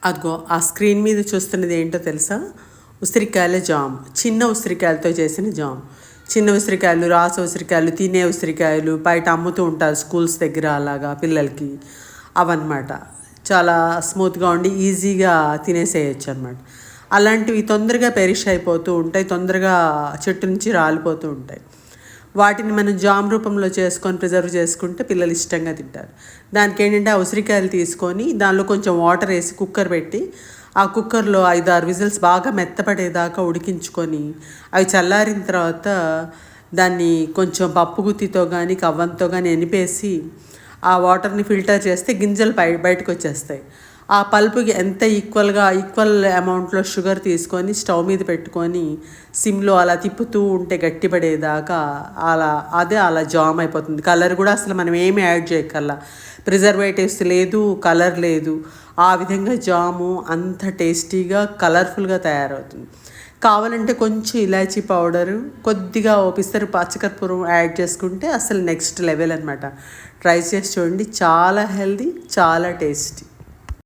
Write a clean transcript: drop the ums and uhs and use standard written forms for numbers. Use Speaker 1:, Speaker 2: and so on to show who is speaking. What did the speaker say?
Speaker 1: అదిగో ఆ స్క్రీన్ మీద చూస్తున్నది ఏంటో తెలుసా? ఉసిరికాయల జామ్. చిన్న ఉసిరికాయలతో చేసిన జామ్. చిన్న ఉసిరికాయలు, రాస ఉసిరికాయలు, తినే ఉసిరికాయలు బయట అమ్ముతూ ఉంటారు స్కూల్స్ దగ్గర అలాగా పిల్లలకి. అవన్నమాట. చాలా స్మూత్గా ఉండి ఈజీగా తినేసేయచ్చు అనమాట. అలాంటివి తొందరగా పెరిష్ అయిపోతూ ఉంటాయి, తొందరగా చెట్టు నుంచి రాలిపోతూ ఉంటాయి. వాటిని మనం జామ్ రూపంలో చేసుకొని ప్రిజర్వ్ చేసుకుంటే పిల్లలు ఇష్టంగా తింటారు. దానికి ఏంటంటే ఆ ఉసిరికాయలు తీసుకొని దానిలో కొంచెం వాటర్ వేసి కుక్కర్ పెట్టి ఆ కుక్కర్లో 5-6 విజిల్స్ బాగా మెత్తపడేదాకా ఉడికించుకొని అవి చల్లారిన తర్వాత దాన్ని కొంచెం పప్పు గుత్తితో కానీ కవ్వంతో కానీ ఎనిపేసి ఆ వాటర్ని ఫిల్టర్ చేస్తే గింజలు బయటకు వచ్చేస్తాయి. ఆ పల్పుకి ఎంత ఈక్వల్ అమౌంట్లో షుగర్ తీసుకొని స్టవ్ మీద పెట్టుకొని సిమ్లో అలా తిప్పుతూ ఉంటే గట్టిపడేదాకా అలా జామ్ అయిపోతుంది. కలర్ కూడా అసలు మనం ఏమి యాడ్ చేయక్కర్లా, ప్రిజర్వేటివ్స్ లేదు, కలర్ లేదు. ఆ విధంగా జాము అంత టేస్టీగా కలర్ఫుల్గా తయారవుతుంది. కావాలంటే కొంచెం ఇలాచీ పౌడరు, కొద్దిగా పిస్తరు పచ్చకర్పూరం యాడ్ చేసుకుంటే అసలు నెక్స్ట్ లెవెల్ అనమాట. ట్రై చేసి చూడండి, చాలా హెల్దీ, చాలా టేస్టీ.